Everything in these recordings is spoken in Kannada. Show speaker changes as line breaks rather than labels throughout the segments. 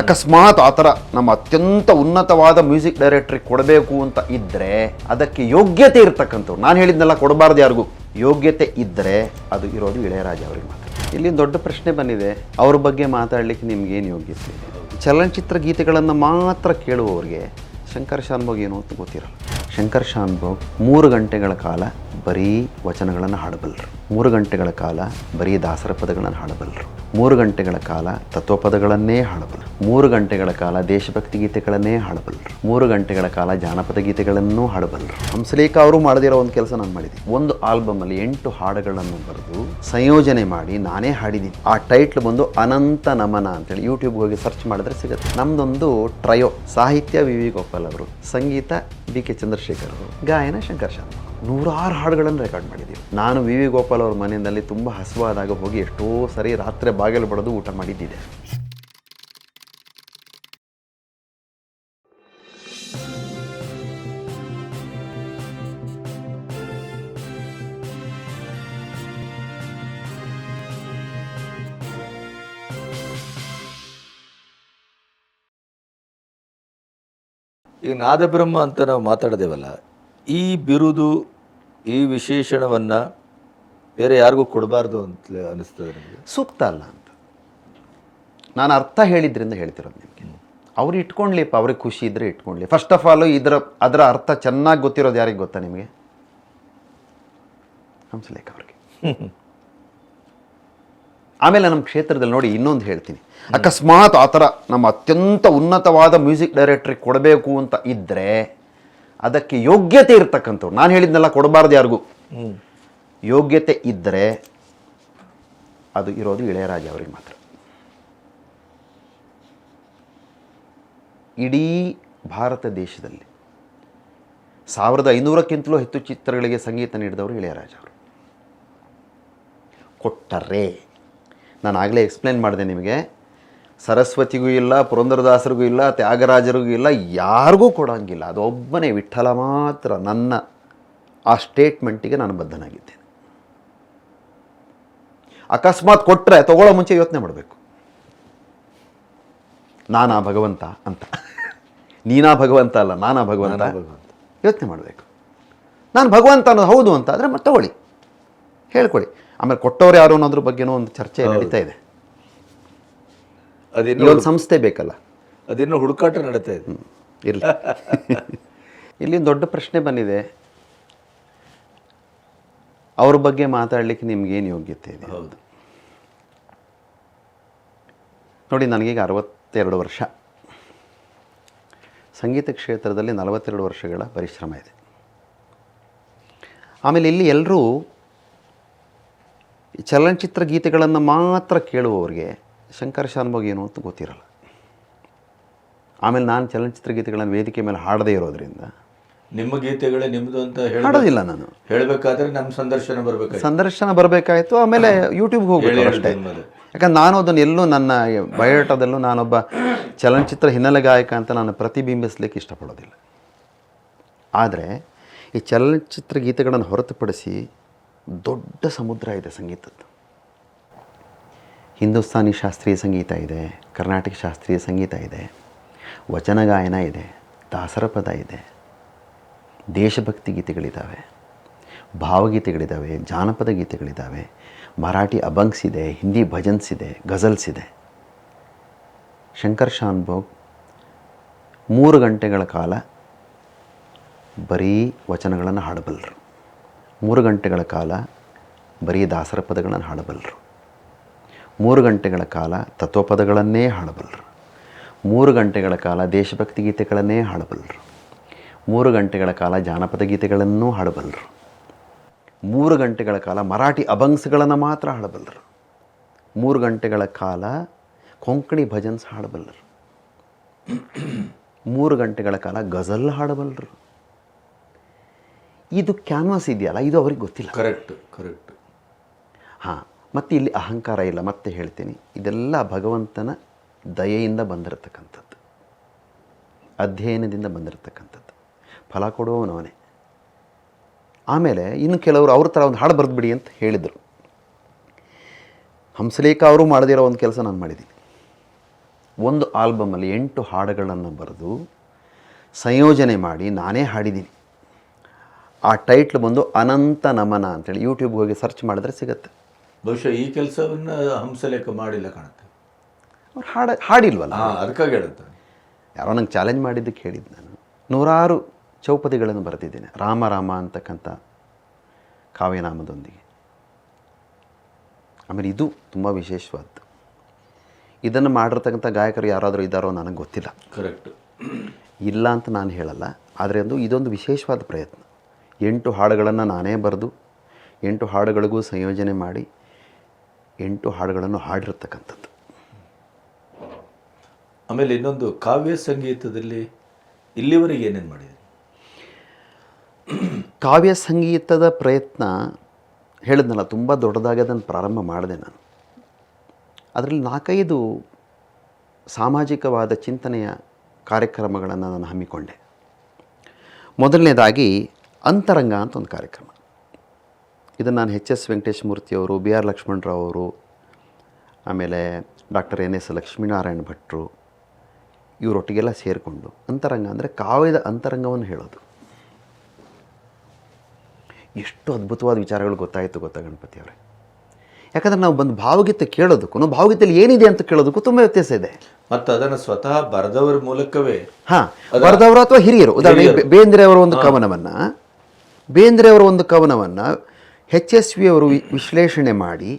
ಅಕಸ್ಮಾತ್ ಆ ಥರ ನಮ್ಮ ಅತ್ಯಂತ ಉನ್ನತವಾದ ಮ್ಯೂಸಿಕ್ ಡೈರೆಕ್ಟ್ರಿಗೆ ಕೊಡಬೇಕು ಅಂತ ಇದ್ದರೆ ಅದಕ್ಕೆ ಯೋಗ್ಯತೆ ಇರ್ತಕ್ಕಂಥವ್ರು, ನಾನು ಹೇಳಿದ್ನೆಲ್ಲ ಕೊಡಬಾರ್ದು ಯಾರಿಗೂ, ಯೋಗ್ಯತೆ ಇದ್ದರೆ ಅದು ಇರೋದು ಇಳೆಯರಾಜ ಅವರಿಗೆ ಮಾತ್ರ. ಇಲ್ಲಿ ದೊಡ್ಡ ಪ್ರಶ್ನೆ ಬಂದಿದೆ, ಅವ್ರ ಬಗ್ಗೆ ಮಾತಾಡಲಿಕ್ಕೆ ನಿಮ್ಗೇನು ಯೋಗ್ಯತೆ ಇದೆ? ಚಲನಚಿತ್ರ ಗೀತೆಗಳನ್ನು ಮಾತ್ರ ಕೇಳುವವರಿಗೆ ಶಂಕರ್ ಶಾನ್ಭೋಗ್ ಏನು ಅಂತ ಗೊತ್ತಿರಲ್ಲ. ಶಂಕರ್ ಶಾನ್ಭೋಗ್ 3 ಗಂಟೆಗಳ ಕಾಲ ಬರೀ ವಚನಗಳನ್ನು ಹಾಡಬಲ್ಲರು, 3 ಗಂಟೆಗಳ ಕಾಲ ಬರೀ ದಾಸರ ಪದಗಳನ್ನು ಹಾಡಬಲ್ಲರು, 3 ಗಂಟೆಗಳ ಕಾಲ ತತ್ವಪದಗಳನ್ನೇ ಹಾಡಬಲ್ಲರು, 3 ಗಂಟೆಗಳ ಕಾಲ ದೇಶಭಕ್ತಿ ಗೀತೆಗಳನ್ನೇ ಹಾಡಬಲ್ಲರು, 3 ಗಂಟೆಗಳ ಕಾಲ ಜಾನಪದ ಗೀತೆಗಳನ್ನೂ ಹಾಡಬಲ್ಲರು. ಹಂಸಲೇಖ ಅವರು ಮಾಡದಿರೋ ಒಂದು ಕೆಲಸ ನಾನು ಮಾಡಿದ್ದೀನಿ. ಒಂದು ಆಲ್ಬಮಲ್ಲಿ 8 ಹಾಡುಗಳನ್ನು ಬರೆದು ಸಂಯೋಜನೆ ಮಾಡಿ ನಾನೇ ಹಾಡಿದ್ದೀನಿ. ಆ ಟೈಟ್ಲ್ ಬಂದು ಅನಂತ ನಮನ ಅಂತೇಳಿ ಯೂಟ್ಯೂಬ್ಗೆ ಹೋಗಿ ಸರ್ಚ್ ಮಾಡಿದ್ರೆ ಸಿಗುತ್ತೆ. ನಮ್ಮದೊಂದು ಟ್ರಯೋ, ಸಾಹಿತ್ಯ ವಿ ವಿ ಗೋಪಾಲ್ ಅವರು, ಸಂಗೀತ ಬಿ ಕೆ ಚಂದ್ರಶೇಖರ್ ಅವರು, ಗಾಯನ ಶಂಕರ್ ಶಾನ್ಭೋಗ್. 100 ಹಾಡುಗಳನ್ನು ರೆಕಾರ್ಡ್ ಮಾಡಿದ್ದೀವಿ. ನಾನು ವಿ ವಿ ಗೋಪಾಲ್ ಅವ್ರ ಮನೆಯಲ್ಲಿ ತುಂಬ ಹಸುವಾದಾಗ ಹೋಗಿ ಎಷ್ಟೋ ಸರಿ ರಾತ್ರಿ ಬಾಗಿಲು ಬಡಿದು ಊಟ ಮಾಡಿದ್ದಿದೆ.
ಈಗ ನಾದಬ್ರಹ್ಮ ಅಂತ ನಾವು ಮಾತಾಡಿದೆವಲ್ಲ, ಈ ಬಿರುದು, ಈ ವಿಶೇಷಣವನ್ನು ಬೇರೆ ಯಾರಿಗೂ ಕೊಡಬಾರ್ದು ಅಂತ ಅನಿಸ್ತದೆ ನನಗೆ.
ಸೂಕ್ತ ಅಲ್ಲ ಅಂತ ನಾನು ಅರ್ಥ ಹೇಳಿದ್ರಿಂದ ಹೇಳ್ತಿರೋದು ನಿಮಗೆ. ಅವ್ರು ಇಟ್ಕೊಂಡ್ಲಿಪ್ಪ, ಅವ್ರಿಗೆ ಖುಷಿ ಇದ್ದರೆ ಇಟ್ಕೊಂಡ್ಲಿ. ಫಸ್ಟ್ ಆಫ್ ಆಲು ಅದರ ಅರ್ಥ ಚೆನ್ನಾಗಿ ಗೊತ್ತಿರೋದು ಯಾರಿಗೆ ಗೊತ್ತಾ ನಿಮಗೆ? ಹಂಸಲೇಖ ಅವ್ರಿಗೆ. ಆಮೇಲೆ ನಮ್ಮ ಕ್ಷೇತ್ರದಲ್ಲಿ ನೋಡಿ ಇನ್ನೊಂದು ಹೇಳ್ತೀನಿ, ಅಕಸ್ಮಾತ್ ಆ ಥರ ನಮ್ಮ ಅತ್ಯಂತ ಉನ್ನತವಾದ ಮ್ಯೂಸಿಕ್ ಡೈರೆಕ್ಟ್ರಿಗೆ ಕೊಡಬೇಕು ಅಂತ ಇದ್ದರೆ ಅದಕ್ಕೆ ಯೋಗ್ಯತೆ ಇರ್ತಕ್ಕಂಥವ್ರು, ನಾನು ಹೇಳಿದ್ನೆಲ್ಲ ಕೊಡಬಾರ್ದು ಯಾರಿಗೂ, ಯೋಗ್ಯತೆ ಇದ್ದರೆ ಅದು ಇರೋದು ಇಳೆಯರಾಜ ಅವರಿಗೆ ಮಾತ್ರ. ಇಡೀ ಭಾರತ ದೇಶದಲ್ಲಿ 1500ಕ್ಕಿಂತಲೂ ಹೆಚ್ಚು ಚಿತ್ರಗಳಿಗೆ ಸಂಗೀತ ನೀಡಿದವರು ಇಳೆಯರಾಜ ಅವರು. ಕೊಟ್ಟರೆ, ನಾನು ಆಗಲೇ ಎಕ್ಸ್ಪ್ಲೇನ್ ಮಾಡಿದೆ ನಿಮಗೆ, ಸರಸ್ವತಿಗೂ ಇಲ್ಲ, ಪುರಂದರದಾಸರಿಗೂ ಇಲ್ಲ, ತ್ಯಾಗರಾಜರಿಗೂ ಇಲ್ಲ, ಯಾರಿಗೂ ಕೊಡೋಂಗಿಲ್ಲ. ಅದು ಒಬ್ಬನೇ ವಿಠ್ಠಲ ಮಾತ್ರ. ನನ್ನ ಆ ಸ್ಟೇಟ್ಮೆಂಟಿಗೆ ನಾನು ಬದ್ಧನಾಗಿದ್ದೇನೆ. ಅಕಸ್ಮಾತ್ ಕೊಟ್ಟರೆ ತಗೊಳ್ಳೋ ಮುಂಚೆ ಯೋಚನೆ ಮಾಡಬೇಕು, ನಾನಾ ಭಗವಂತ ಅಂತ. ನೀನಾ ಭಗವಂತ ಅಲ್ಲ, ನಾನಾ ಭಗವಂತ ಯೋಚನೆ ಮಾಡಬೇಕು. ನಾನು ಭಗವಂತ ಅನ್ನೋದು ಹೌದು ಅಂತ ಆದರೆ ಮತ್ತೆ ತಗೊಳ್ಳಿ, ಹೇಳ್ಕೊಳ್ಳಿ. ಆಮೇಲೆ ಕೊಟ್ಟವ್ರು ಯಾರು ಅನ್ನೋದ್ರ ಬಗ್ಗೆನೂ ಒಂದು ಚರ್ಚೆ ನಡೀತಾ ಇದೆ. ಒಂದು ಸಂಸ್ಥೆ ಬೇಕಲ್ಲ,
ಅದಿನ್ನೂ ಹುಡುಕಾಟ ನಡೀತಾ ಇದೆ.
ಇರಲಿ. ಇಲ್ಲಿ ದೊಡ್ಡ ಪ್ರಶ್ನೆ ಬಂದಿದೆ, ಅವ್ರ ಬಗ್ಗೆ ಮಾತಾಡಲಿಕ್ಕೆ ನಿಮ್ಗೇನು ಯೋಗ್ಯತೆ ಇದೆ?
ಹೌದು
ನೋಡಿ, ನನಗೀಗ 62 ವರ್ಷ, ಸಂಗೀತ ಕ್ಷೇತ್ರದಲ್ಲಿ 42 ವರ್ಷಗಳ ಪರಿಶ್ರಮ ಇದೆ. ಆಮೇಲೆ ಇಲ್ಲಿ ಎಲ್ಲರೂ ಚಲನಚಿತ್ರ ಗೀತೆಗಳನ್ನು ಮಾತ್ರ ಕೇಳುವವರಿಗೆ ಶಂಕರ್ ಶಾನ್ಭೋಗ್ ಏನು ಅಂತ ಗೊತ್ತಿರಲ್ಲ. ಆಮೇಲೆ ನಾನು ಚಲನಚಿತ್ರ ಗೀತೆಗಳನ್ನು ವೇದಿಕೆ ಮೇಲೆ ಹಾಡದೇ ಇರೋದ್ರಿಂದ
ನಿಮ್ಮ ಗೀತೆಗಳೇ ನಿಮ್ಮದು ಅಂತ
ಹಾಡೋದಿಲ್ಲ. ನಾನು
ಹೇಳಬೇಕಾದ್ರೆ ನಮ್ಮ ಸಂದರ್ಶನ
ಬರಬೇಕಾಯಿತು. ಆಮೇಲೆ ಯೂಟ್ಯೂಬ್ಗೆ ಹೋಗ್ಬೇಕು ಅಷ್ಟೇ. ಯಾಕಂದ್ರೆ ನಾನು ಅದನ್ನು ಎಲ್ಲೂ ನನ್ನ ಬಯೋಡಾಟದಲ್ಲೂ ನಾನೊಬ್ಬ ಚಲನಚಿತ್ರ ಹಿನ್ನೆಲೆ ಗಾಯಕ ಅಂತ ನಾನು ಪ್ರತಿಬಿಂಬಿಸ್ಲಿಕ್ಕೆ ಇಷ್ಟಪಡೋದಿಲ್ಲ. ಆದರೆ ಈ ಚಲನಚಿತ್ರ ಗೀತೆಗಳನ್ನು ಹೊರತುಪಡಿಸಿ ದೊಡ್ಡ ಸಮುದ್ರ ಇದೆ ಸಂಗೀತದ್ದು. ಹಿಂದೂಸ್ತಾನಿ ಶಾಸ್ತ್ರೀಯ ಸಂಗೀತ ಇದೆ, ಕರ್ನಾಟಕ ಶಾಸ್ತ್ರೀಯ ಸಂಗೀತ ಇದೆ, ವಚನ ಗಾಯನ ಇದೆ, ದಾಸರ ಪದ ಇದೆ, ದೇಶಭಕ್ತಿ ಗೀತೆಗಳಿದ್ದಾವೆ, ಭಾವಗೀತೆಗಳಿದ್ದಾವೆ, ಜಾನಪದ ಗೀತೆಗಳಿದ್ದಾವೆ, ಮರಾಠಿ ಅಭಂಗ್ಸ್ ಇದೆ, ಹಿಂದಿ ಭಜನ್ಸ್ ಇದೆ, ಗಜಲ್ಸ್ ಇದೆ. ಶಂಕರ್ ಶಾನ್ಭೋಗ್ 3 ಗಂಟೆಗಳ ಕಾಲ ಬರೀ ವಚನಗಳನ್ನು ಹಾಡಬಲ್ಲರು, 3 ಗಂಟೆಗಳ ಕಾಲ ಬರೀ ದಾಸರ ಪದಗಳನ್ನು ಹಾಡಬಲ್ಲರು, 3 ಗಂಟೆಗಳ ಕಾಲ ತತ್ವಪದಗಳನ್ನೇ ಹಾಡಬಲ್ಲರು, 3 ಗಂಟೆಗಳ ಕಾಲ ದೇಶಭಕ್ತಿ ಗೀತೆಗಳನ್ನೇ ಹಾಡಬಲ್ಲರು, 3 ಗಂಟೆಗಳ ಕಾಲ ಜಾನಪದ ಗೀತೆಗಳನ್ನೂ ಹಾಡಬಲ್ಲರು, 3 ಗಂಟೆಗಳ ಕಾಲ ಮರಾಠಿ ಅಭಂಗ್ಸ್ಗಳನ್ನು ಮಾತ್ರ ಹಾಡಬಲ್ಲರು, 3 ಗಂಟೆಗಳ ಕಾಲ ಕೊಂಕಣಿ ಭಜನ್ಸ್ ಹಾಡಬಲ್ಲರು, 3 ಗಂಟೆಗಳ ಕಾಲ ಗಜಲ್ ಹಾಡಬಲ್ಲರು. ಇದು ಕ್ಯಾನ್ವಾಸ್ ಇದೆಯಲ್ಲ, ಇದು ಅವ್ರಿಗೆ ಗೊತ್ತಿಲ್ಲ.
ಕರೆಕ್ಟ್.
ಹಾಂ, ಮತ್ತು ಇಲ್ಲಿ ಅಹಂಕಾರ ಇಲ್ಲ. ಮತ್ತೆ ಹೇಳ್ತೀನಿ, ಇದೆಲ್ಲ ಭಗವಂತನ ದಯೆಯಿಂದ ಬಂದಿರತಕ್ಕಂಥದ್ದು, ಅಧ್ಯಯನದಿಂದ ಬಂದಿರತಕ್ಕಂಥದ್ದು. ಫಲ ಕೊಡುವವನವನೇ. ಆಮೇಲೆ ಇನ್ನು ಕೆಲವರು ಅವ್ರ ಥರ ಒಂದು ಹಾಡು ಬರೆದ್ಬಿಡಿ ಅಂತ ಹೇಳಿದರು. ಹಂಸಲೇಖ ಅವರು ಮಾಡದಿರೋ ಒಂದು ಕೆಲಸ ನಾನು ಮಾಡಿದ್ದೀನಿ. ಒಂದು ಆಲ್ಬಮಲ್ಲಿ 8 ಹಾಡುಗಳನ್ನು ಬರೆದು ಸಂಯೋಜನೆ ಮಾಡಿ ನಾನೇ ಹಾಡಿದ್ದೀನಿ. ಆ ಟೈಟ್ಲ್ ಬಂದು ಅನಂತ ನಮನ ಅಂತೇಳಿ. ಯೂಟ್ಯೂಬ್ಗೆ ಹೋಗಿ ಸರ್ಚ್ ಮಾಡಿದ್ರೆ ಸಿಗುತ್ತೆ.
ಬಹುಶಃ ಈ ಕೆಲಸವನ್ನು ಹಂಸಲೇಖ ಮಾಡಿಲ್ಲ ಕಾಣುತ್ತೆ.
ಅವ್ರು ಹಾಡಿಲ್ವಲ್ಲ,
ಅದಕ್ಕಾಗಿ ಹೇಳುತ್ತೆ.
ಯಾರೋ ನಂಗೆ ಚಾಲೆಂಜ್ ಮಾಡಿದ್ದಕ್ಕೆ ಹೇಳಿದ್ದು. ನಾನು 100 ಚೌಪದಿಗಳನ್ನು ಬರೆದಿದ್ದೇನೆ, ರಾಮ ರಾಮ ಅಂತಕ್ಕಂಥ ಕಾವ್ಯನಾಮದೊಂದಿಗೆ. ಆಮೇಲೆ ಇದು ತುಂಬ ವಿಶೇಷವಾದ್ದು. ಇದನ್ನು ಮಾಡಿರ್ತಕ್ಕಂಥ ಗಾಯಕರು ಯಾರಾದರೂ ಇದ್ದಾರೋ ನನಗೆ ಗೊತ್ತಿಲ್ಲ,
ಕರೆಕ್ಟ್
ಇಲ್ಲ ಅಂತ ನಾನು ಹೇಳಲ್ಲ. ಆದರೆ ಇದೊಂದು ವಿಶೇಷವಾದ ಪ್ರಯತ್ನ. 8 ಹಾಡುಗಳನ್ನು ನಾನೇ ಬರೆದು 8 ಹಾಡುಗಳಿಗೂ ಸಂಯೋಜನೆ ಮಾಡಿ 8 ಹಾಡುಗಳನ್ನು ಹಾಡಿರ್ತಕ್ಕಂಥದ್ದು.
ಆಮೇಲೆ ಇನ್ನೊಂದು ಕಾವ್ಯ ಸಂಗೀತದಲ್ಲಿ ಇಲ್ಲಿವರೆಗೆ ಏನೇನು ಮಾಡಿದೆ?
ಕಾವ್ಯ ಸಂಗೀತದ ಪ್ರಯತ್ನ ಹೇಳಿದ್ನಲ್ಲ, ತುಂಬ ದೊಡ್ಡದಾಗಿ ಅದನ್ನು ಪ್ರಾರಂಭ ಮಾಡಿದೆ ನಾನು. ಅದರಲ್ಲಿ 4-5 ಸಾಮಾಜಿಕವಾದ ಚಿಂತನೆಯ ಕಾರ್ಯಕ್ರಮಗಳನ್ನು ನಾನು ಹಮ್ಮಿಕೊಂಡೆ. ಮೊದಲನೇದಾಗಿ ಅಂತರಂಗ ಅಂತ ಒಂದು ಕಾರ್ಯಕ್ರಮ. ಇದನ್ನು ನಾನು HS ವೆಂಕಟೇಶ ಮೂರ್ತಿಯವರು, BR ಲಕ್ಷ್ಮಣರಾವ್ ಅವರು, ಆಮೇಲೆ ಡಾಕ್ಟರ್ NS ಲಕ್ಷ್ಮೀನಾರಾಯಣ ಭಟ್ರು ಇವರೊಟ್ಟಿಗೆಲ್ಲ ಸೇರಿಕೊಂಡು, ಅಂತರಂಗ ಅಂದರೆ ಕಾವ್ಯದ ಅಂತರಂಗವನ್ನು ಹೇಳೋದು. ಎಷ್ಟು ಅದ್ಭುತವಾದ ವಿಚಾರಗಳು ಗೊತ್ತಾ ಗಣಪತಿ ಅವರೇ. ಯಾಕಂದರೆ ನಾವು ಬಂದು ಭಾವಗೀತೆ ಕೇಳೋದಕ್ಕೂ ಭಾವಗೀತೆಯಲ್ಲಿ ಏನಿದೆ ಅಂತ ಕೇಳೋದಕ್ಕೂ ತುಂಬ ವ್ಯತ್ಯಾಸ ಇದೆ.
ಮತ್ತು ಅದನ್ನು ಸ್ವತಃ ಬರೆದವರ ಮೂಲಕವೇ,
ಬರೆದವರು ಅಥವಾ ಹಿರಿಯರು. ಉದಾಹರಣೆಗೆ ಬೇಂದ್ರೆಯವರ ಒಂದು ಕವನವನ್ನು HSV ಅವರು ವಿಶ್ಲೇಷಣೆ ಮಾಡಿ,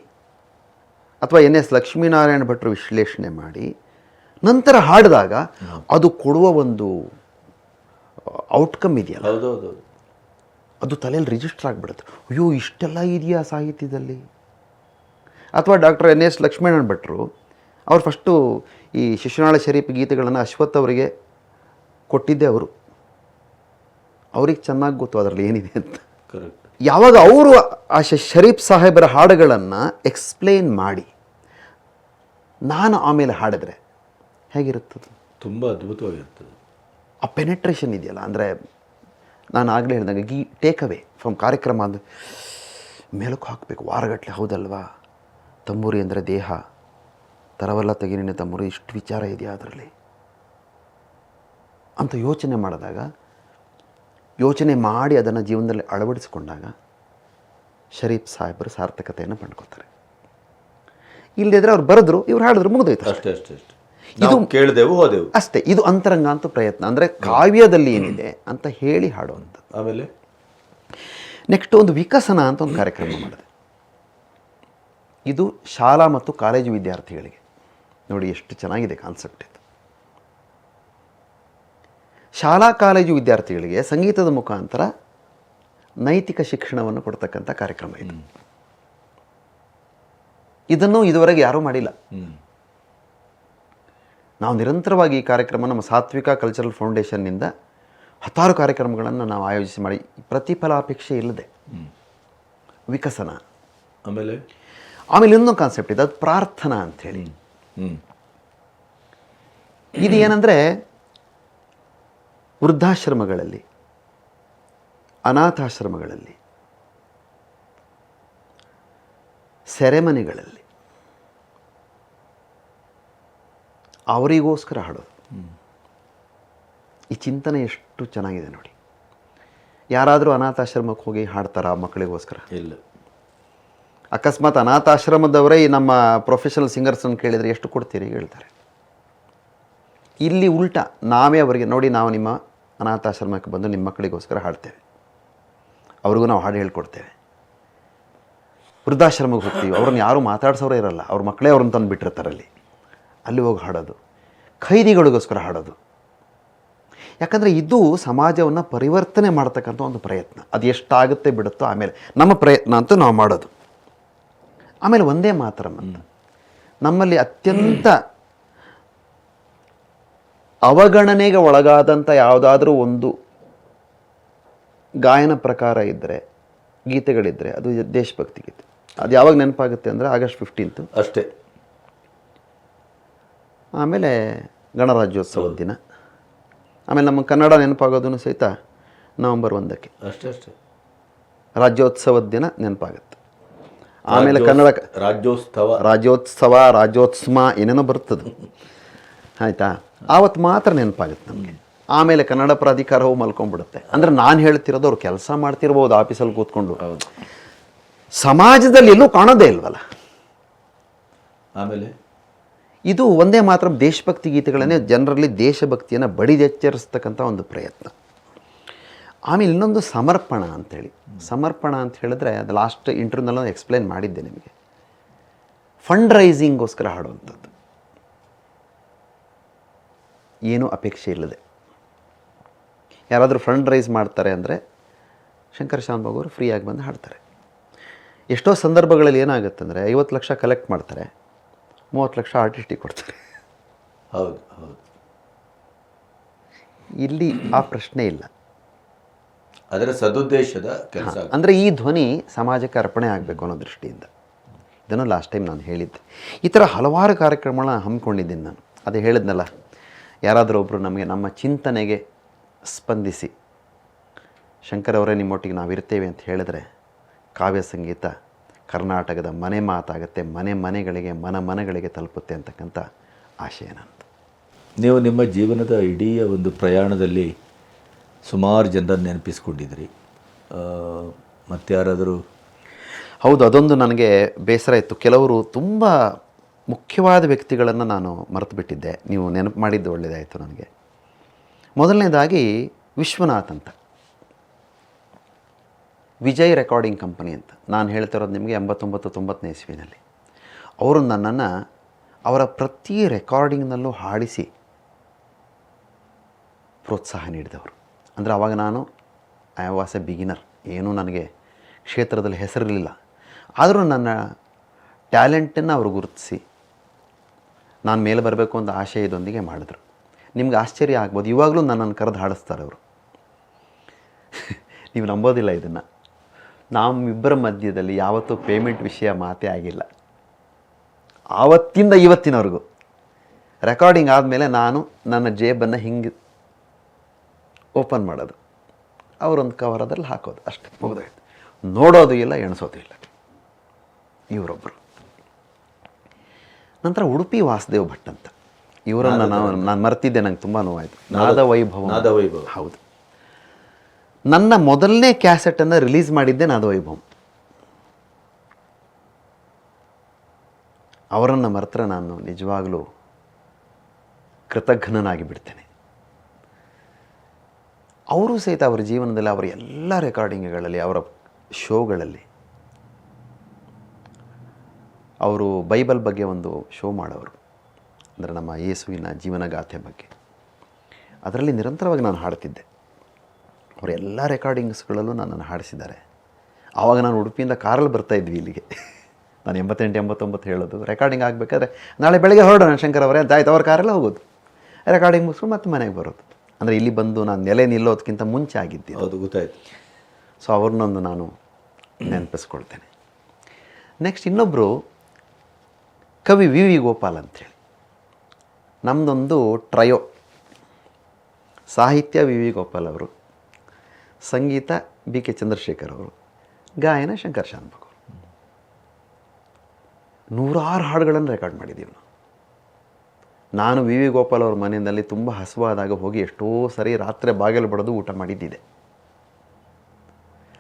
ಅಥವಾ NS ಲಕ್ಷ್ಮೀನಾರಾಯಣ ಭಟ್ರು ವಿಶ್ಲೇಷಣೆ ಮಾಡಿ ನಂತರ ಹಾಡಿದಾಗ ಅದು ಕೊಡುವ ಒಂದು ಔಟ್ಕಮ್ ಇದೆಯಲ್ಲ,
ಹೌದೌದು,
ಅದು ತಲೆಯಲ್ಲಿ ರಿಜಿಸ್ಟರ್ ಆಗಿಬಿಡುತ್ತೆ. ಅಯ್ಯೋ, ಇಷ್ಟೆಲ್ಲ ಇದೆಯಾ ಸಾಹಿತ್ಯದಲ್ಲಿ. ಅಥವಾ ಡಾಕ್ಟರ್ NS ಲಕ್ಷ್ಮೀನಾರಾಯಣ ಭಟ್ರು ಅವ್ರು ಫಸ್ಟು ಈ ಶಿಶುನಾಳ ಶರೀಫ್ ಗೀತೆಗಳನ್ನು ಅಶ್ವಥ್ ಅವರಿಗೆ ಕೊಟ್ಟಿದ್ದೆ ಅವರು. ಅವ್ರಿಗೆ ಚೆನ್ನಾಗಿ ಗೊತ್ತು ಅದರಲ್ಲಿ ಏನಿದೆ ಅಂತ.
ಕರೆಕ್ಟ್.
ಯಾವಾಗ ಅವರು ಆ ಶರೀಫ್ ಸಾಹೇಬರ ಹಾಡುಗಳನ್ನು ಎಕ್ಸ್ಪ್ಲೇನ್ ಮಾಡಿ ನಾನು ಆಮೇಲೆ ಹಾಡಿದ್ರೆ ಹೇಗಿರುತ್ತದೆ?
ತುಂಬ ಅದ್ಭುತವಾಗಿರ್ತದೆ.
ಆ ಪೆನೆಟ್ರೇಷನ್ ಇದೆಯಲ್ಲ, ಅಂದರೆ ನಾನು ಆಗಲೇ ಹೇಳಿದಾಗ ಟೇಕ್ ಅವೇ ಫ್ರಮ್ ಕಾರ್ಯಕ್ರಮ ಅಂದರೆ ಮೇಲಕ್ಕೆ ಹಾಕಬೇಕು ವಾರಗಟ್ಟಲೆ. ಹೌದಲ್ವಾ? ತಂಬೂರಿ ಅಂದರೆ ದೇಹ, ತರವಲ್ಲ ತೆಗಿನಿನ ತಂಬೂರಿ, ಇಷ್ಟು ವಿಚಾರ ಇದೆಯಾ ಅದರಲ್ಲಿ ಅಂತ ಯೋಚನೆ ಮಾಡಿದಾಗ, ಯೋಚನೆ ಮಾಡಿ ಅದನ್ನು ಜೀವನದಲ್ಲಿ ಅಳವಡಿಸಿಕೊಂಡಾಗ ಶರೀಫ್ ಸಾಹೇಬರು ಸಾರ್ಥಕತೆಯನ್ನು ಪಡ್ಕೋತಾರೆ. ಇಲ್ಲದಿದ್ದರೆ ಅವ್ರು ಬರೆದ್ರು, ಇವ್ರು ಹಾಡಿದ್ರು, ಮುಗಿದೋಯ್ತು.
ಅಷ್ಟೇ. ಇದು ಕೇಳಿದೆವು, ಹೋದೆವು
ಅಷ್ಟೇ. ಇದು ಅಂತರಂಗ ಅಂತ ಪ್ರಯತ್ನ, ಅಂದರೆ ಕಾವ್ಯದಲ್ಲಿ ಏನಿದೆ ಅಂತ ಹೇಳಿ ಹಾಡುವಂಥದ್ದು.
ಆಮೇಲೆ
ನೆಕ್ಸ್ಟ್ ಒಂದು ವಿಕಸನ ಅಂತ ಒಂದು ಕಾರ್ಯಕ್ರಮ ಮಾಡಿದೆ. ಇದು ಶಾಲಾ ಮತ್ತು ಕಾಲೇಜು ವಿದ್ಯಾರ್ಥಿಗಳಿಗೆ. ನೋಡಿ ಎಷ್ಟು ಚೆನ್ನಾಗಿದೆ ಕಾನ್ಸೆಪ್ಟ್ ಇದು. ಶಾಲಾ ಕಾಲೇಜು ವಿದ್ಯಾರ್ಥಿಗಳಿಗೆ ಸಂಗೀತದ ಮುಖಾಂತರ ನೈತಿಕ ಶಿಕ್ಷಣವನ್ನು ಕೊಡ್ತಕ್ಕಂಥ ಕಾರ್ಯಕ್ರಮ ಇದು. ಇದನ್ನು ಇದುವರೆಗೆ ಯಾರೂ ಮಾಡಿಲ್ಲ. ನಾವು ನಿರಂತರವಾಗಿ ಈ ಕಾರ್ಯಕ್ರಮ ನಮ್ಮ ಸಾತ್ವಿಕ ಕಲ್ಚರಲ್ ಫೌಂಡೇಶನ್ನಿಂದ 10 ಕಾರ್ಯಕ್ರಮಗಳನ್ನು ನಾವು ಆಯೋಜಿಸಿ ಮಾಡಿ, ಪ್ರತಿಫಲಾಪೇಕ್ಷೆ ಇಲ್ಲದೆ ವಿಕಸನ.
ಆಮೇಲೆ
ಇನ್ನೊಂದು ಕಾನ್ಸೆಪ್ಟ್ ಇದೆ, ಅದು ಪ್ರಾರ್ಥನಾ ಅಂಥೇಳಿ. ಇದು ಏನಂದರೆ ವೃದ್ಧಾಶ್ರಮಗಳಲ್ಲಿ, ಅನಾಥಾಶ್ರಮಗಳಲ್ಲಿ, ಸೆರೆಮನೆಗಳಲ್ಲಿ ಅವರಿಗೋಸ್ಕರ ಹಾಡೋದು. ಈ ಚಿಂತನೆ ಎಷ್ಟು ಚೆನ್ನಾಗಿದೆ ನೋಡಿ. ಯಾರಾದರೂ ಅನಾಥಾಶ್ರಮಕ್ಕೆ ಹೋಗಿ ಹಾಡ್ತಾರಾ ಮಕ್ಕಳಿಗೋಸ್ಕರ? ಇಲ್ಲ. ಅಕಸ್ಮಾತ್ ಅನಾಥಾಶ್ರಮದವರೇ ಈ ನಮ್ಮ ಪ್ರೊಫೆಷನಲ್ ಸಿಂಗರ್ಸನ್ನು ಕೇಳಿದರೆ ಎಷ್ಟು ಕೊಡ್ತೀರಿ ಹೇಳ್ತಾರೆ. ಇಲ್ಲಿ ಉಲ್ಟಾ ನಾವೇ ಅವರಿಗೆ, ನೋಡಿ ನಾವು ನಿಮ್ಮ ಅನಾಥಾಶ್ರಮಕ್ಕೆ ಬಂದು ನಿಮ್ಮ ಮಕ್ಕಳಿಗೋಸ್ಕರ ಹಾಡ್ತೇವೆ, ಅವ್ರಿಗೂ ನಾವು ಹಾಡು ಹೇಳ್ಕೊಡ್ತೇವೆ. ವೃದ್ಧಾಶ್ರಮಕ್ಕೆ ಹೋಗ್ತೀವಿ, ಅವ್ರನ್ನ ಯಾರೂ ಮಾತಾಡ್ಸೋರೇ ಇರಲ್ಲ, ಅವ್ರ ಮಕ್ಕಳೇ ಅವ್ರನ್ನ ತಂದು ಬಿಟ್ಟಿರ್ತಾರೆ ಅಲ್ಲಿ ಹೋಗಿ ಹಾಡೋದು. ಖೈದಿಗಳಿಗೋಸ್ಕರ ಹಾಡೋದು. ಯಾಕಂದರೆ ಇದು ಸಮಾಜವನ್ನು ಪರಿವರ್ತನೆ ಮಾಡ್ತಕ್ಕಂಥ ಒಂದು ಪ್ರಯತ್ನ. ಅದು ಎಷ್ಟಾಗುತ್ತೆ ಬಿಡುತ್ತೋ ಆಮೇಲೆ ನಮ್ಮ ಪ್ರಯತ್ನ ಅಂತೂ ನಾವು ಮಾಡೋದು. ಆಮೇಲೆ ಒಂದೇ ಮಾತರಂ ಅಂತ ನಮ್ಮಲ್ಲಿ ಅತ್ಯಂತ ಅವಗಣನೆಗೆ ಒಳಗಾದಂಥ ಯಾವುದಾದ್ರೂ ಒಂದು ಗಾಯನ ಪ್ರಕಾರ ಇದ್ದರೆ, ಗೀತೆಗಳಿದ್ದರೆ, ಅದು ದೇಶಭಕ್ತಿ ಗೀತೆ. ಅದು ಯಾವಾಗ ನೆನಪಾಗುತ್ತೆ ಅಂದರೆ August 15
ಅಷ್ಟೇ.
ಆಮೇಲೆ ಗಣರಾಜ್ಯೋತ್ಸವದ ದಿನ. ಆಮೇಲೆ ನಮ್ಮ ಕನ್ನಡ ನೆನಪಾಗೋದನ್ನು ಸಹಿತ November 1
ಅಷ್ಟೇ.
ರಾಜ್ಯೋತ್ಸವದ ದಿನ ನೆನಪಾಗುತ್ತೆ. ಆಮೇಲೆ ಕನ್ನಡ ರಾಜ್ಯೋತ್ಸವ, ರಾಜ್ಯೋತ್ಸವ ಏನೇನೋ ಬರ್ತದೆ. ಆಯಿತಾ, ಆವತ್ತು ಮಾತ್ರ ನೆನಪಾಗುತ್ತೆ ನಮಗೆ. ಆಮೇಲೆ ಕನ್ನಡ ಪ್ರಾಧಿಕಾರವು ಮಲ್ಕೊಂಡ್ಬಿಡುತ್ತೆ. ಅಂದರೆ ನಾನು ಹೇಳ್ತಿರೋದು ಅವ್ರು ಕೆಲಸ ಮಾಡ್ತಿರ್ಬೋದು ಆಫೀಸಲ್ಲಿ ಕೂತ್ಕೊಂಡು, ಸಮಾಜದಲ್ಲಿ ಎಲ್ಲೂ ಕಾಣೋದೇ ಇಲ್ವಲ್ಲ.
ಆಮೇಲೆ
ಇದು ಒಂದೇ ಮಾತ್ರ ದೇಶಭಕ್ತಿ ಗೀತೆಗಳನ್ನೇ ಜನರಲ್ಲಿ ದೇಶಭಕ್ತಿಯನ್ನು ಬಡಿದೆಚ್ಚರಿಸ್ತಕ್ಕಂಥ ಒಂದು ಪ್ರಯತ್ನ. ಆಮೇಲೆ ಇನ್ನೊಂದು ಸಮರ್ಪಣ ಅಂಥೇಳಿ. ಸಮರ್ಪಣ ಅಂತ ಹೇಳಿದ್ರೆ ಅದು ಲಾಸ್ಟ್ ಇಂಟರ್ವ್ಯೂನಲ್ಲಿ ಎಕ್ಸ್ಪ್ಲೈನ್ ಮಾಡಿದ್ದೆ ನಿಮಗೆ. ಫಂಡ್ ರೈಸಿಂಗೋಸ್ಕರ ಹಾಡುವಂಥದ್ದು, ಏನೂ ಅಪೇಕ್ಷೆ ಇಲ್ಲದೆ. ಯಾರಾದರೂ ಫಂಡ್ ರೈಸ್ ಮಾಡ್ತಾರೆ ಅಂದರೆ ಶಂಕರ್ ಶಾನ್ಭೋಗ್ ಅವರು ಫ್ರೀಯಾಗಿ ಬಂದು ಹಾಡ್ತಾರೆ. ಎಷ್ಟೋ ಸಂದರ್ಭಗಳಲ್ಲಿ ಏನಾಗುತ್ತೆ ಅಂದರೆ 50 ಲಕ್ಷ ಕಲೆಕ್ಟ್ ಮಾಡ್ತಾರೆ, 30 ಲಕ್ಷ ಆರ್ಟಿಸ್ಟಿಗೆ ಕೊಡ್ತಾರೆ.
ಹೌದು ಹೌದು.
ಇಲ್ಲಿ ಆ ಪ್ರಶ್ನೆ ಇಲ್ಲ.
ಅದರ ಸದುದ್ದೇಶದ ಕೆಲಸ.
ಅಂದರೆ ಈ ಧ್ವನಿ ಸಮಾಜಕ್ಕೆ ಅರ್ಪಣೆ ಆಗಬೇಕು ಅನ್ನೋ ದೃಷ್ಟಿಯಿಂದ. ಇದನ್ನು ಲಾಸ್ಟ್ ಟೈಮ್ ನಾನು ಹೇಳಿದ್ದೆ. ಈ ಥರ ಹಲವಾರು ಕಾರ್ಯಕ್ರಮಗಳನ್ನ ಹಮ್ಮಿಕೊಂಡಿದ್ದೀನಿ ನಾನು. ಅದೇ ಹೇಳಿದ್ನಲ್ಲ, ಯಾರಾದರೂ ಒಬ್ಬರು ನಮಗೆ ನಮ್ಮ ಚಿಂತನೆಗೆ ಸ್ಪಂದಿಸಿ ಶಂಕರ್ ಅವರೇ ನಿಮ್ಮೊಟ್ಟಿಗೆ ನಾವಿರ್ತೇವೆ ಅಂತ ಹೇಳಿದ್ರೆ ಕಾವ್ಯ ಸಂಗೀತ ಕರ್ನಾಟಕದ ಮನೆ ಮಾತಾಗುತ್ತೆ, ಮನೆಗಳಿಗೆ ಮನಗಳಿಗೆ ತಲುಪುತ್ತೆ ಅಂತಕ್ಕಂಥ ಆಶಯ ನಂದು.
ನೀವು ನಿಮ್ಮ ಜೀವನದ ಇಡೀ ಒಂದು ಪ್ರಯಾಣದಲ್ಲಿ ಸುಮಾರು ಜನರನ್ನು ನೆನಪಿಸ್ಕೊಂಡಿದ್ರಿ. ಮತ್ತಾರಾದರೂ?
ಹೌದು, ಅದೊಂದು ನನಗೆ ಬೇಸರ ಇತ್ತು. ಕೆಲವರು ತುಂಬ ಮುಖ್ಯವಾದ ವ್ಯಕ್ತಿಗಳನ್ನು ನಾನು ಮರೆತು ಬಿಟ್ಟಿದ್ದೆ. ನೀವು ನೆನಪು ಮಾಡಿದ್ದು ಒಳ್ಳೆಯದಾಯಿತು ನನಗೆ. ಮೊದಲನೇದಾಗಿ ವಿಶ್ವನಾಥ್ ಅಂತ, ವಿಜಯ್ ರೆಕಾರ್ಡಿಂಗ್ ಕಂಪನಿ ಅಂತ. ನಾನು ಹೇಳ್ತಿರೋದು ನಿಮಗೆ 89-90ನೇ ಇಸ್ವಿನಲ್ಲಿ. ಅವರು ನನ್ನನ್ನು ಅವರ ಪ್ರತಿ ರೆಕಾರ್ಡಿಂಗ್ನಲ್ಲೂ ಹಾಡಿಸಿ ಪ್ರೋತ್ಸಾಹ ನೀಡಿದವರು. ಅಂದರೆ ಆವಾಗ ನಾನು ಐ ವಾಸ್ ಎ ಬಿಗಿನರ್, ಏನೂ ನನಗೆ ಕ್ಷೇತ್ರದಲ್ಲಿ ಹೆಸರಿರಲಿಲ್ಲ. ಆದರೂ ನನ್ನ ಟ್ಯಾಲೆಂಟನ್ನು ಅವರು ಗುರುತಿಸಿ ನಾನು ಮೇಲೆ ಬರಬೇಕು ಅಂತ ಆಶಯದೊಂದಿಗೆ ಮಾಡಿದ್ರು. ನಿಮ್ಗೆ ಆಶ್ಚರ್ಯ ಆಗ್ಬೋದು, ಇವಾಗಲೂ ನನ್ನನ್ನು ಕರೆದು ಹಾಡಿಸ್ತಾರೆ ಅವರು. ನೀವು ನಂಬೋದಿಲ್ಲ ಇದನ್ನು. ನಮ್ಮಿಬ್ಬರ ಮಧ್ಯದಲ್ಲಿ ಯಾವತ್ತೂ ಪೇಮೆಂಟ್ ವಿಷಯ ಮಾತೇ ಆಗಿಲ್ಲ. ಆವತ್ತಿಂದ ಇವತ್ತಿನವರೆಗೂ ರೆಕಾರ್ಡಿಂಗ್ ಆದಮೇಲೆ ನಾನು ನನ್ನ ಜೇಬನ್ನು ಹಿಂಗೆ ಓಪನ್ ಮಾಡೋದು, ಅವರೊಂದು ಕವರ್ ಅದರಲ್ಲಿ ಹಾಕೋದು, ಅಷ್ಟೇ, ಮುಗಿದೋಯ್ತು. ನೋಡೋದು ಇಲ್ಲ, ಎಣಿಸೋದು ಇಲ್ಲ. ಇವರೊಬ್ಬರು. ನಂತರ ಉಡುಪಿ ವಾಸುದೇವ್ ಭಟ್ ಅಂತ, ಇವರನ್ನು ನಾನು ಮರ್ತಿದ್ದೆ, ನಂಗೆ ತುಂಬ ನೋವಾಯಿತು. ನಾದವೈಭವ. ಹೌದು, ನನ್ನ ಮೊದಲನೇ ಕ್ಯಾಸೆಟನ್ನು ರಿಲೀಸ್ ಮಾಡಿದ್ದೆ ನಾದವೈಭವ. ಅವರನ್ನು ಮರೆತರೆ ನಾನು ನಿಜವಾಗಲೂ ಕೃತಜ್ಞನಾಗಿ ಬಿಡ್ತೇನೆ. ಅವರು ಸಹಿತ ಅವರ ಜೀವನದಲ್ಲಿ ಅವರ ಎಲ್ಲ ರೆಕಾರ್ಡಿಂಗ್ಗಳಲ್ಲಿ, ಅವರ ಶೋಗಳಲ್ಲಿ ಅವರು ಬೈಬಲ್ ಬಗ್ಗೆ ಒಂದು ಶೋ ಮಾಡೋರು. ಅಂದರೆ ನಮ್ಮ ಯೇಸುವಿನ ಜೀವನಗಾಥೆ ಬಗ್ಗೆ. ಅದರಲ್ಲಿ ನಿರಂತರವಾಗಿ ನಾನು ಹಾಡ್ತಿದ್ದೆ. ಅವರ ಎಲ್ಲ ರೆಕಾರ್ಡಿಂಗ್ಸ್ಗಳಲ್ಲೂ ನನ್ನನ್ನು ಹಾಡಿಸಿದ್ದಾರೆ. ಆವಾಗ ನಾನು ಉಡುಪಿಯಿಂದ ಕಾರಲ್ಲಿ ಬರ್ತಾಯಿದ್ವಿ ಇಲ್ಲಿಗೆ. ನಾನು 88-89 ಹೇಳೋದು. ರೆಕಾರ್ಡಿಂಗ್ ಆಗಬೇಕಾದ್ರೆ ನಾಳೆ ಬೆಳಗ್ಗೆ ಹೊರಡೋಣ ಶಂಕರ್ ಅವರೇ ಅಂತ ಆಯ್ತು, ಅವ್ರ ಕಾರಲ್ಲೇ ಹೋಗೋದು, ರೆಕಾರ್ಡಿಂಗ್ ಮುಗಿಸ್ಕೊಂಡು ಮತ್ತೆ ಮನೆಗೆ ಬರೋದು. ಅಂದರೆ ಇಲ್ಲಿ ಬಂದು ನಾನು ನೆಲೆ ನಿಲ್ಲೋದಕ್ಕಿಂತ ಮುಂಚೆ ಆಗಿದ್ದೆ.
ಹೌದು, ಗೊತ್ತಾಯ್ತು.
ಸೊ ಅವ್ರನ್ನೊಂದು ನಾನು ನೆನಪಿಸ್ಕೊಳ್ತೇನೆ. ನೆಕ್ಸ್ಟ್ ಇನ್ನೊಬ್ಬರು ಕವಿ ವಿ ವಿ ಗೋಪಾಲ್ ಅಂಥೇಳಿ. ನಮ್ಮದೊಂದು ಟ್ರಯೋ. ಸಾಹಿತ್ಯ ವಿ ವಿ ಗೋಪಾಲ್ ಅವರು, ಸಂಗೀತ ಬಿ ಕೆ ಚಂದ್ರಶೇಖರ್ ಅವರು, ಗಾಯನ ಶಂಕರ್ ಶಾನ್ಭೋಗ್ ಅವರು. 100 ಹಾಡುಗಳನ್ನು ರೆಕಾರ್ಡ್ ಮಾಡಿದ್ದೀವಿ ನಾವು. ನಾನು ವಿ ವಿ ಗೋಪಾಲ್ ಅವ್ರ ಮನೆಯಲ್ಲಿ ತುಂಬ ಹಸುವಾದಾಗ ಹೋಗಿ ಎಷ್ಟೋ ಸರಿ ರಾತ್ರಿ ಬಾಗಿಲು ಬಡಿದು ಊಟ ಮಾಡಿದ್ದಿದೆ.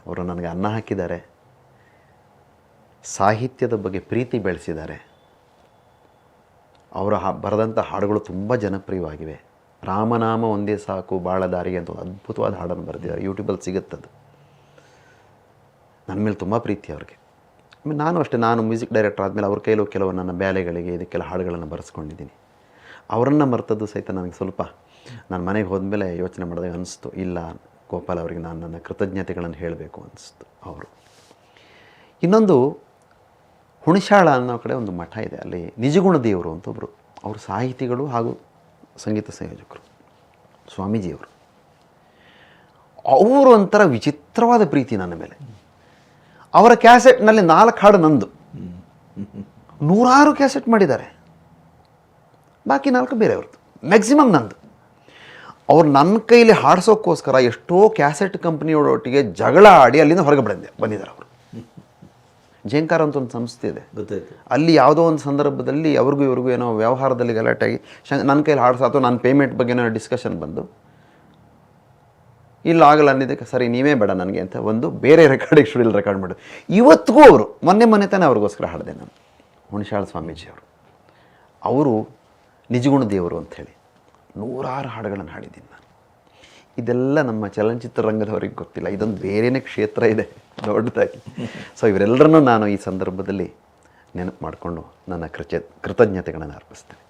ಅವರು ನನಗೆ ಅನ್ನ ಹಾಕಿದ್ದಾರೆ, ಸಾಹಿತ್ಯದ ಬಗ್ಗೆ ಪ್ರೀತಿ ಬೆಳೆಸಿದ್ದಾರೆ. ಅವರ ಬರೆದಂಥ ಹಾಡುಗಳು ತುಂಬ ಜನಪ್ರಿಯವಾಗಿವೆ. ರಾಮನಾಮ ಒಂದೇ ಸಾಕು ಬಾಳ ದಾರಿಗೆ ಅಂತ ಒಂದು ಅದ್ಭುತವಾದ ಹಾಡನ್ನು ಬರೆದಿದ್ದಾರೆ, ಯೂಟ್ಯೂಬಲ್ಲಿ ಸಿಗುತ್ತದು. ನನ್ನ ಮೇಲೆ ತುಂಬ ಪ್ರೀತಿ ಅವ್ರಿಗೆ. ಆಮೇಲೆ ನಾನು ಅಷ್ಟೇ, ನಾನು ಮ್ಯೂಸಿಕ್ ಡೈರೆಕ್ಟರ್ ಆದಮೇಲೆ ಅವ್ರ ಕೈಲೂ ಕೆಲವು ನನ್ನ ಬ್ಯಾಲೆಗಳಿಗೆ ಇದಕ್ಕೆಲ್ಲ ಹಾಡುಗಳನ್ನು ಬರೆಸ್ಕೊಂಡಿದ್ದೀನಿ. ಅವರನ್ನು ಮರೆತದ್ದು ಸಹಿತ ನನಗೆ ಸ್ವಲ್ಪ ನಾನು ಮನೆಗೆ ಹೋದ್ಮೇಲೆ ಯೋಚನೆ ಮಾಡಿದಾಗ ಅನಿಸ್ತು, ಇಲ್ಲ ಗೋಪಾಲ್ ಅವರಿಗೆ ನಾನು ನನ್ನ ಕೃತಜ್ಞತೆಗಳನ್ನು ಹೇಳಬೇಕು ಅನಿಸ್ತು. ಅವರು ಇನ್ನೊಂದು ಹುಣಸಾಳ ಅನ್ನೋ ಕಡೆ ಒಂದು ಮಠ ಇದೆ, ಅಲ್ಲಿ ನಿಜಗುಣ ದೇವರು ಅಂತ ಒಬ್ಬರು, ಅವರು ಸಾಹಿತಿಗಳು ಹಾಗೂ ಸಂಗೀತ ಸಂಯೋಜಕರು, ಸ್ವಾಮೀಜಿಯವರು. ಅವರು ಒಂಥರ ವಿಚಿತ್ರವಾದ ಪ್ರೀತಿ ನನ್ನ ಮೇಲೆ. ಅವರ ಕ್ಯಾಸೆಟ್ನಲ್ಲಿ 4 ಹಾಡು ನಂದು. 100 ಕ್ಯಾಸೆಟ್ ಮಾಡಿದ್ದಾರೆ, ಬಾಕಿ 4 ಬೇರೆಯವ್ರದ್ದು, ಮ್ಯಾಕ್ಸಿಮಮ್ ನಂದು. ಅವ್ರು ನನ್ನ ಕೈಲಿ ಹಾಡಿಸೋಕ್ಕೋಸ್ಕರ ಎಷ್ಟೋ ಕ್ಯಾಸೆಟ್ ಕಂಪ್ನಿಯವರೊಟ್ಟಿಗೆ ಜಗಳ ಆಡಿ ಅಲ್ಲಿಂದ ಹೊರಗೆ ಬಂದಿದ್ದಾರೆ ಅವರು. ಜೇಂಕಾರ ಅಂತ ಒಂದು ಸಂಸ್ಥೆ ಇದೆ.
ಗೊತ್ತಾಯ್ತು.
ಅಲ್ಲಿ ಯಾವುದೋ ಒಂದು ಸಂದರ್ಭದಲ್ಲಿ ಅವ್ರಿಗೂ ಇವ್ರಿಗೂ ಏನೋ ವ್ಯವಹಾರದಲ್ಲಿ ಗಲಾಟೆಯಾಗಿ ನನ್ನ ಕೈಲಿ ಹಾಡ್ಸೋ ಅಥವಾ ನನ್ನ ಪೇಮೆಂಟ್ ಬಗ್ಗೆ ಏನೋ ಡಿಸ್ಕಷನ್ ಬಂದು ಇಲ್ಲ ಆಗಲ್ಲ ಅನ್ನೋದಕ್ಕೆ ಸರಿ ನೀವೇ ಬೇಡ ನನಗೆ ಅಂತ ಒಂದು ಬೇರೆ ರೆಕಾರ್ಡಿಂಗ್ ಸ್ಟುಡಿಯೋಲಿ ರೆಕಾರ್ಡ್ ಮಾಡೋದು. ಇವತ್ತಿಗೂ ಅವರು ಮೊನ್ನೆ ತಾನೇ ಅವ್ರಿಗೋಸ್ಕರ ಹಾಡಿದೆ ನಾನು, ಹುಣಸಾಳ ಸ್ವಾಮೀಜಿಯವರು. ಅವರು ನಿಜಗುಣ ದೇವರು ಅಂಥೇಳಿ 100 ಹಾಡುಗಳನ್ನು ಹಾಡಿದ್ದೀನಿ ನಾನು. ಇದೆಲ್ಲ ನಮ್ಮ ಚಲನಚಿತ್ರ ರಂಗದವರಿಗೆ ಗೊತ್ತಿಲ್ಲ, ಇದೊಂದು ಬೇರೆಯೇ ಕ್ಷೇತ್ರ ಇದೆ ದೊಡ್ಡದಾಗಿ. ಸೊ ಇವರೆಲ್ಲರನ್ನೂ ನಾನು ಈ ಸಂದರ್ಭದಲ್ಲಿ ನೆನಪು ಮಾಡಿಕೊಂಡು ನನ್ನ ಕೃತಜ್ಞತೆಗಳನ್ನು ಅರ್ಪಿಸ್ತೇನೆ.